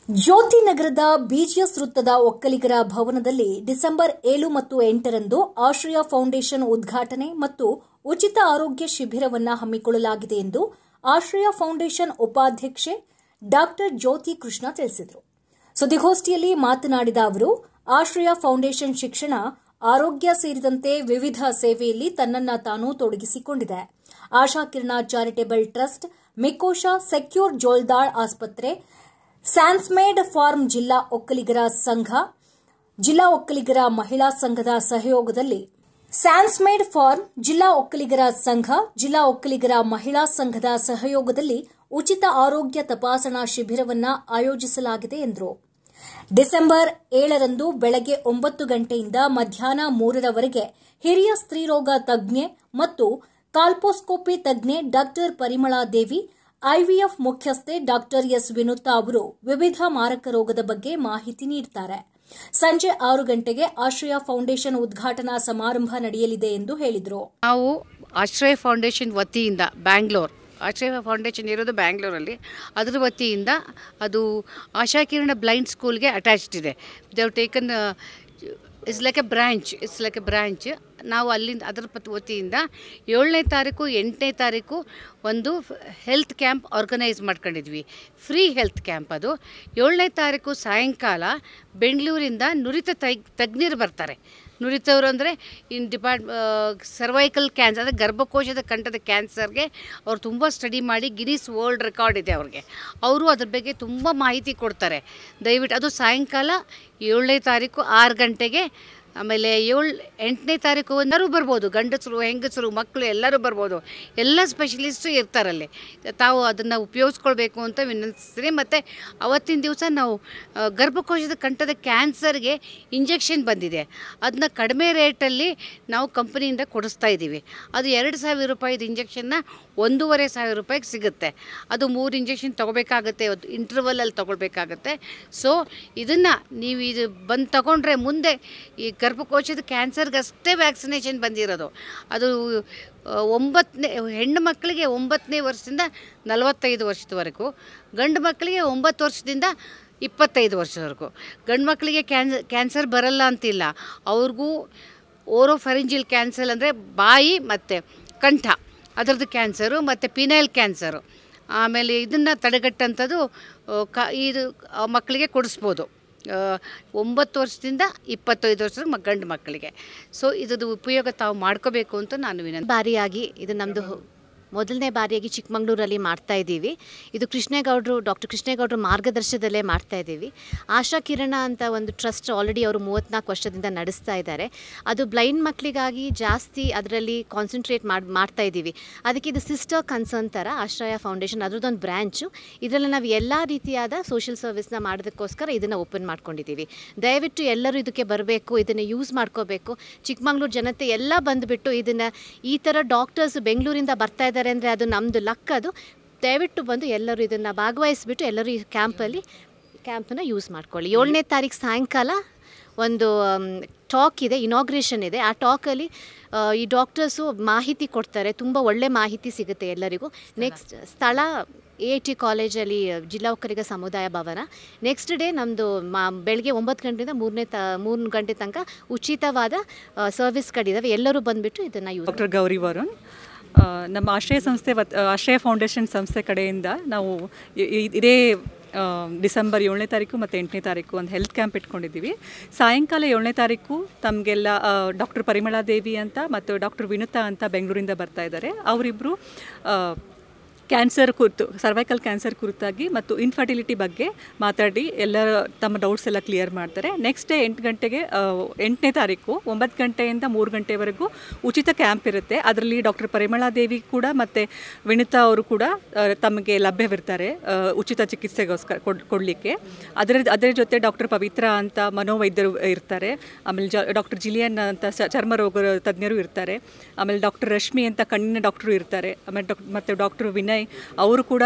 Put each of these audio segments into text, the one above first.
ಜ್ಯೋತಿ ನಗರದ ಬಿಜಿಎಸ್ ವೃತ್ತದ ಒಕ್ಕಲಿಗರ ಭವನದಲ್ಲಿ ಡಿಸೆಂಬರ್ 7 ಮತ್ತು 8ರಂದು ಆಶ್ರಯ ಫೌಂಡೇಶನ್ ಉದ್ಘಾಟನೆ ಮತ್ತು ಉಚಿತ ಆರೋಗ್ಯ ಶಿಬಿರವನ್ನು ಹಮ್ಮಿಕೊಳ್ಳಲಾಗಿದೆ ಎಂದು ಆಶ್ರಯ ಫೌಂಡೇಶನ್ ಉಪಾಧ್ಯಕ್ಷೆ ಡಾ ಜ್ಯೋತಿ ಕೃಷ್ಣ ತಿಳಿಸಿದರು. ಸುದ್ದಿಗೋಷ್ಠಿಯಲ್ಲಿ ಮಾತನಾಡಿದ ಅವರು, ಆಶ್ರಯ ಫೌಂಡೇಶನ್ ಶಿಕ್ಷಣ, ಆರೋಗ್ಯ ಸೇರಿದಂತೆ ವಿವಿಧ ಸೇವೆಯಲ್ಲಿ ತನ್ನನ್ನು ತಾನು ತೊಡಗಿಸಿಕೊಂಡಿದೆ. ಆಶಾ ಕಿರಣ ಚಾರಿಟೇಬಲ್ ಟ್ರಸ್ಟ್, ಮಿಕೋಶ ಸೆಕ್ಯೂರ್ ಜೋಲ್ದಾಳ್ ಆಸ್ಪತ್ರೆ, ಸ್ಯಾನ್ಸ್ಮೇಡ್ ಫಾರ್ಮ್ ಜಿಲ್ಲಾ ಒಕ್ಕಲಿಗರ ಸಂಘ, ಜಿಲ್ಲಾ ಒಕ್ಕಲಿಗರ ಮಹಿಳಾ ಸಂಘದ ಸಹಯೋಗದಲ್ಲಿ ಜಿಲ್ಲಾ ಒಕ್ಕಲಿಗರ ಮಹಿಳಾ ಸಂಘದ ಸಹಯೋಗದಲ್ಲಿ ಉಚಿತ ಆರೋಗ್ಯ ತಪಾಸಣಾ ಶಿಬಿರವನ್ನು ಆಯೋಜಿಸಲಾಗಿದೆ ಎಂದರು. ಡಿಸೆಂಬರ್ 7ರಂದು ಬೆಳಗ್ಗೆ 9 ಗಂಟೆಯಿಂದ ಮಧ್ಯಾಹ್ನ 3ರವರೆಗೆ ಹಿರಿಯ ಸ್ತ್ರೀರೋಗ ತಜ್ಞೆ ಮತ್ತು ಕಾಲ್ಪೋಸ್ಕೋಪಿ ತಜ್ಞೆ ಡಾ ಪರಿಮಳಾ ದೇವಿ, ಐವಿಎಫ್ ಮುಖ್ಯಸ್ಥೆ ಡಾ ಎಸ್ ವಿನುತಾ ಅವರು ವಿವಿಧ ಮಾರಕ ರೋಗದ ಬಗ್ಗೆ ಮಾಹಿತಿ ನೀಡುತ್ತಾರೆ. ಸಂಜೆ 6 ಗಂಟೆಗೆ ಆಶ್ರಯ ಫೌಂಡೇಶನ್ ಉದ್ಘಾಟನಾ ಸಮಾರಂಭ ನಡೆಯಲಿದೆ ಎಂದು ಹೇಳಿದರು. ನಾವು ಆಶ್ರಯ ಫೌಂಡೇಶನ್ ವತಿಯಿಂದ ಆಶ್ರಯ ಫೌಂಡೇಶನ್ ಇರೋದು ಬ್ಯಾಂಗ್ಳೂರಲ್ಲಿ, ಅದರ ವತಿಯಿಂದ ಅದು ಆಶಾ ಕಿರಣ ಬ್ಲೈಂಡ್ ಸ್ಕೂಲ್ಗೆ ಅಟ್ಯಾಚ್ಡ್ ಇದೆ. They have taken it's like a branch. ನಾವು ಅಲ್ಲಿಂದ ಅದರ ವತಿಯಿಂದ 7ನೇ ತಾರೀಕು 8ನೇ ತಾರೀಕು ಒಂದು ಹೆಲ್ತ್ ಕ್ಯಾಂಪ್ ಆರ್ಗನೈಸ್ ಮಾಡ್ಕೊಂಡಿದ್ವಿ. ಫ್ರೀ ಹೆಲ್ತ್ ಕ್ಯಾಂಪ್ ಅದು. 7ನೇ ತಾರೀಕು ಸಾಯಂಕಾಲ ಬೆಂಗಳೂರಿಂದ ನುರಿತ ತಜ್ಞರು ಬರ್ತಾರೆ. ನುರಿತವರು ಅಂದರೆ ಸರ್ವೈಕಲ್ ಕ್ಯಾನ್ಸರ್, ಅಂದರೆ ಗರ್ಭಕೋಶದ ಕಂಠದ ಕ್ಯಾನ್ಸರ್ಗೆ ಅವ್ರು ತುಂಬ ಸ್ಟಡಿ ಮಾಡಿ ಗಿನ್ನಿಸ್ ವರ್ಲ್ಡ್ ರೆಕಾರ್ಡ್ ಇದೆ ಅವ್ರಿಗೆ. ಅವರು ಅದ್ರ ಬಗ್ಗೆ ತುಂಬ ಮಾಹಿತಿ ಕೊಡ್ತಾರೆ. ದಯವಿಟ್ಟು ಅದು ಸಾಯಂಕಾಲ 7ನೇ ತಾರೀಕು 6 ಗಂಟೆಗೆ. ಆಮೇಲೆ 8ನೇ ತಾರೀಕು ಎಲ್ಲರೂ ಬರ್ಬೋದು, ಗಂಡಸರು ಹೆಂಗಸರು ಮಕ್ಕಳು ಎಲ್ಲರೂ ಬರ್ಬೋದು. ಎಲ್ಲ ಸ್ಪೆಷಲಿಸ್ಟು ಇರ್ತಾರಲ್ಲಿ. ತಾವು ಅದನ್ನು ಉಪಯೋಗಿಸ್ಕೊಳ್ಬೇಕು ಅಂತ ವಿನಂತಿಸ್ತೀನಿ. ಮತ್ತು ಅವತ್ತಿನ ದಿವಸ ನಾವು ಗರ್ಭಕೋಶದ ಕಂಠದ ಕ್ಯಾನ್ಸರ್ಗೆ ಇಂಜೆಕ್ಷನ್ ಬಂದಿದೆ, ಅದನ್ನ ಕಡಿಮೆ ರೇಟಲ್ಲಿ ನಾವು ಕಂಪನಿಯಿಂದ ಕೊಡಿಸ್ತಾ ಇದ್ದೀವಿ. ಅದು 2,000 ರೂಪಾಯಿದು ಇಂಜೆಕ್ಷನ್ನ 1,500 ರೂಪಾಯಿಗೆ ಸಿಗುತ್ತೆ. ಅದು 3 ಇಂಜೆಕ್ಷನ್ ತೊಗೋಬೇಕಾಗತ್ತೆ, ಇಂಟರ್ವಲಲ್ಲಿ ತೊಗೊಳ್ಬೇಕಾಗತ್ತೆ. ಸೊ ಇದನ್ನು ನೀವು ಇದು ಬಂದು ತಗೊಂಡ್ರೆ ಮುಂದೆ ಈ ಗರ್ಭಕೋಶದ ಕ್ಯಾನ್ಸರ್ಗಷ್ಟೇ ವ್ಯಾಕ್ಸಿನೇಷನ್ ಬಂದಿರೋದು. ಅದು 9ನೇ ಹೆಣ್ಣು ಮಕ್ಕಳಿಗೆ 9ನೇ ವರ್ಷದಿಂದ 45 ವರ್ಷದವರೆಗೂ, ಗಂಡು ಮಕ್ಕಳಿಗೆ 9 ವರ್ಷದಿಂದ 25 ವರ್ಷದವರೆಗೂ. ಗಂಡು ಮಕ್ಕಳಿಗೆ ಕ್ಯಾನ್ಸರ್ ಬರಲ್ಲ ಅಂತಿಲ್ಲ, ಅವ್ರಿಗೂ ಓರೋಫೆರಿಂಜಿಯಲ್ ಕ್ಯಾನ್ಸರ್ ಅಂದರೆ ಬಾಯಿ ಮತ್ತು ಕಂಠ ಅದರದ್ದು ಕ್ಯಾನ್ಸರು ಮತ್ತು ಪಿನೈಲ್ ಕ್ಯಾನ್ಸರು. ಆಮೇಲೆ ಇದನ್ನು ತಡೆಗಟ್ಟಂಥದ್ದು ಇದು ಮಕ್ಕಳಿಗೆ ಕೊಡಿಸ್ಬೋದು 9 ವರ್ಷದಿಂದ 25 ವರ್ಷದ ಗಂಡು ಮಕ್ಕಳಿಗೆ. ಸೊ ಇದ್ರದ್ದು ಉಪಯೋಗ ತಾವು ಮಾಡ್ಕೋಬೇಕು ಅಂತ ನಾನು ವಿನಂತಿ. ಬಾರಿಯಾಗಿ ಇದು ನಮ್ಮದು ಮೊದಲನೇ ಬಾರಿಯಾಗಿ ಚಿಕ್ಕಮಗಳೂರಲ್ಲಿ ಮಾಡ್ತಾ ಇದ್ದೀವಿ. ಇದು ಡಾಕ್ಟರ್ ಕೃಷ್ಣೇಗೌಡರು ಮಾರ್ಗದರ್ಶನದಲ್ಲೇ ಮಾಡ್ತಾ ಇದ್ದೀವಿ. ಆಶಾ ಕಿರಣ ಅಂತ ಒಂದು ಟ್ರಸ್ಟ್ ಆಲ್ರೆಡಿ ಅವರು 34 ವರ್ಷದಿಂದ ನಡೆಸ್ತಾ ಇದ್ದಾರೆ. ಅದು ಬ್ಲೈಂಡ್ ಮಕ್ಕಳಿಗಾಗಿ ಜಾಸ್ತಿ ಅದರಲ್ಲಿ ಕಾನ್ಸಂಟ್ರೇಟ್ ಮಾಡ್ತಾ ಇದ್ದೀವಿ. ಅದಕ್ಕೆ ಇದು ಸಿಸ್ಟರ್ ಕನ್ಸರ್ನ್ ಥರ ಆಶ್ರಯ ಫೌಂಡೇಶನ್ ಅದರದ್ದೊಂದು ಬ್ರ್ಯಾಂಚು. ಇದರಲ್ಲಿ ನಾವು ಎಲ್ಲ ರೀತಿಯಾದ ಸೋಷಿಯಲ್ ಸರ್ವಿಸ್ನ ಮಾಡೋದಕ್ಕೋಸ್ಕರ ಇದನ್ನು ಓಪನ್ ಮಾಡ್ಕೊಂಡಿದ್ದೀವಿ. ದಯವಿಟ್ಟು ಎಲ್ಲರೂ ಇದಕ್ಕೆ ಬರಬೇಕು, ಇದನ್ನು ಯೂಸ್ ಮಾಡ್ಕೋಬೇಕು. ಚಿಕ್ಕಮಗಳೂರು ಜನತೆ ಎಲ್ಲ ಬಂದುಬಿಟ್ಟು ಇದನ್ನು ಈ ಥರ ಡಾಕ್ಟರ್ಸ್ ಬೆಂಗಳೂರಿಂದ ಬರ್ತಾ ಇದ್ದಾರೆ ಅಂದರೆ ಅದು ನಮ್ಮದು ಲಕ್. ಅದು ದಯವಿಟ್ಟು ಬಂದು ಎಲ್ಲರೂ ಇದನ್ನು ಭಾಗವಹಿಸಿಬಿಟ್ಟು ಎಲ್ಲರೂ ಈ ಕ್ಯಾಂಪನ್ನು ಯೂಸ್ ಮಾಡ್ಕೊಳ್ಳಿ. 7ನೇ ತಾರೀಕು ಸಾಯಂಕಾಲ ಒಂದು ಟಾಕ್ ಇದೆ, ಇನಾಗ್ರೇಷನ್ ಇದೆ. ಆ ಟಾಕಲ್ಲಿ ಈ ಡಾಕ್ಟರ್ಸು ಮಾಹಿತಿ ಕೊಡ್ತಾರೆ, ತುಂಬ ಒಳ್ಳೆ ಮಾಹಿತಿ ಸಿಗುತ್ತೆ ಎಲ್ಲರಿಗೂ. ನೆಕ್ಸ್ಟ್ ಸ್ಥಳ AIT ಕಾಲೇಜಲ್ಲಿ ಜಿಲ್ಲಾ ಒಕ್ಕಲಿಗ ಸಮುದಾಯ ಭವನ. ನೆಕ್ಸ್ಟ್ ಡೇ ನಮ್ಮದು ಬೆಳಗ್ಗೆ 9 ಗಂಟೆಯಿಂದ 3 ಗಂಟೆ ತನಕ ಉಚಿತವಾದ ಸರ್ವಿಸ್ಗಳಿದ್ದಾವೆ. ಎಲ್ಲರೂ ಬಂದುಬಿಟ್ಟು ಇದನ್ನು ಯೂಸ್. ಡಾಕ್ಟರ್ ಗೌರಿ ವರುಣ್, ನಮ್ಮ ಆಶ್ರಯ ಫೌಂಡೇಶನ್ ಸಂಸ್ಥೆ ಕಡೆಯಿಂದ ನಾವು ಇದೇ ಡಿಸೆಂಬರ್ 7ನೇ ತಾರೀಕು ಮತ್ತು 8ನೇ ತಾರೀಕು ಒಂದು ಹೆಲ್ತ್ ಕ್ಯಾಂಪ್ ಇಟ್ಕೊಂಡಿದ್ದೀವಿ. ಸಾಯಂಕಾಲ 7ನೇ ತಾರೀಕು ತಮಗೆಲ್ಲ ಡಾಕ್ಟರ್ ಪರಿಮಳಾ ದೇವಿ ಅಂತ ಮತ್ತು ಡಾಕ್ಟರ್ ವಿನುತಾ ಅಂತ ಬೆಂಗಳೂರಿಂದ ಬರ್ತಾ ಇದ್ದಾರೆ. ಅವರಿಬ್ಬರು ಕ್ಯಾನ್ಸರ್ ಕುರಿತು, ಸರ್ವೈಕಲ್ ಕ್ಯಾನ್ಸರ್ ಕುರಿತಾಗಿ ಮತ್ತು ಇನ್ಫರ್ಟಿಲಿಟಿ ಬಗ್ಗೆ ಮಾತಾಡಿ ಎಲ್ಲ ತಮ್ಮ ಡೌಟ್ಸ್ ಎಲ್ಲ ಕ್ಲಿಯರ್ ಮಾಡ್ತಾರೆ. ನೆಕ್ಸ್ಟ್ ಡೇ 8 ಗಂಟೆಗೆ 8ನೇ ತಾರೀಕು 9 ಗಂಟೆಯಿಂದ 3 ಗಂಟೆವರೆಗೂ ಉಚಿತ ಕ್ಯಾಂಪ್ ಇರುತ್ತೆ. ಅದರಲ್ಲಿ ಡಾಕ್ಟರ್ ಪರಿಮಳಾ ದೇವಿ ಕೂಡ ಮತ್ತು ವಿನುತಾ ಅವರು ಕೂಡ ತಮಗೆ ಲಭ್ಯವಿರ್ತಾರೆ ಉಚಿತ ಚಿಕಿತ್ಸೆಗೋಸ್ಕರ ಕೊಡಲಿಕ್ಕೆ. ಅದರ ಜೊತೆ ಡಾಕ್ಟರ್ ಪವಿತ್ರ ಅಂತ ಮನೋವೈದ್ಯರು ಇರ್ತಾರೆ. ಆಮೇಲೆ ಡಾಕ್ಟರ್ ಜಿಲಿಯನ್ ಅಂತ ಚರ್ಮ ರೋಗ ತಜ್ಞರು ಇರ್ತಾರೆ. ಆಮೇಲೆ ಡಾಕ್ಟರ್ ರಶ್ಮಿ ಅಂತ ಕಣ್ಣಿನ ಡಾಕ್ಟರು ಇರ್ತಾರೆ. ಆಮೇಲೆ ಮತ್ತು ಡಾಕ್ಟರ್ ವಿನಯ್ ಅವರು ಕೂಡ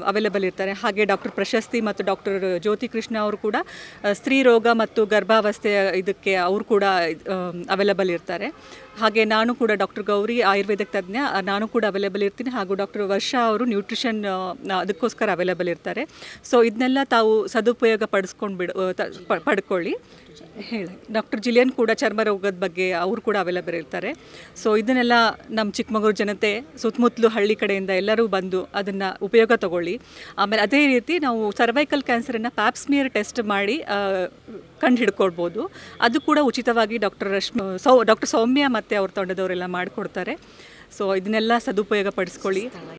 ಅವೈಲೇಬಲ್ ಇರ್ತಾರೆ. ಹಾಗೆ ಡಾಕ್ಟರ್ ಪ್ರಶಸ್ತಿ ಮತ್ತು ಡಾಕ್ಟರ್ ಜ್ಯೋತಿ ಕೃಷ್ಣ ಅವರು ಕೂಡ ಸ್ತ್ರೀ ರೋಗ ಮತ್ತು ಗರ್ಭಾವಸ್ಥೆಯ ಇದಕ್ಕೆ ಅವರು ಕೂಡ ಅವೈಲೇಬಲ್ ಇರ್ತಾರೆ. ಹಾಗೆ ನಾನು ಕೂಡ ಡಾಕ್ಟರ್ ಗೌರಿ ಆಯುರ್ವೇದಿಕ್ ತಜ್ಞ, ನಾನು ಕೂಡ ಅವೈಲೇಬಲ್ ಇರ್ತೀನಿ. ಹಾಗೂ ಡಾಕ್ಟರ್ ವರ್ಷಾ ಅವರು ನ್ಯೂಟ್ರಿಷನ್ ಅದಕ್ಕೋಸ್ಕರ ಅವೈಲೇಬಲ್ ಇರ್ತಾರೆ. ಸೊ ಇದನ್ನೆಲ್ಲ ತಾವು ಸದುಪಯೋಗ ಪಡ್ಕೊಳ್ಳಿ. ಹೇಳಿ ಡಾಕ್ಟರ್ ಜಿಲಿಯನ್ ಕೂಡ ಚರ್ಮ ರೋಗದ ಬಗ್ಗೆ ಅವರು ಕೂಡ ಅವೈಲೇಬಲ್ ಇರ್ತಾರೆ. ಸೊ ಇದನ್ನೆಲ್ಲ ನಮ್ಮ ಚಿಕ್ಕಮಗಳೂರು ಜನತೆ ಸುತ್ತಮುತ್ತಲು ಹಳ್ಳಿ ಕಡೆಯಿಂದ ಎಲ್ಲರೂ ಬಂದು ಅದನ್ನು ಉಪಯೋಗ ತಗೊಳ್ಳಿ. ಆಮೇಲೆ ಅದೇ ರೀತಿ ನಾವು ಸರ್ವೈಕಲ್ ಕ್ಯಾನ್ಸರನ್ನು ಪ್ಯಾಪ್ಸ್ಮಿಯರ್ ಟೆಸ್ಟ್ ಮಾಡಿ ಕಂಡು ಹಿಡ್ಕೊಳ್ಬೋದು. ಅದು ಕೂಡ ಉಚಿತವಾಗಿ ಡಾಕ್ಟರ್ ಸೌಮ್ಯ ಮತ್ತು ಅವ್ರ ತಂಡದವರೆಲ್ಲ ಮಾಡಿಕೊಡ್ತಾರೆ. ಸೊ ಇದನ್ನೆಲ್ಲ ಸದುಪಯೋಗ ಪಡಿಸ್ಕೊಳ್ಳಿ.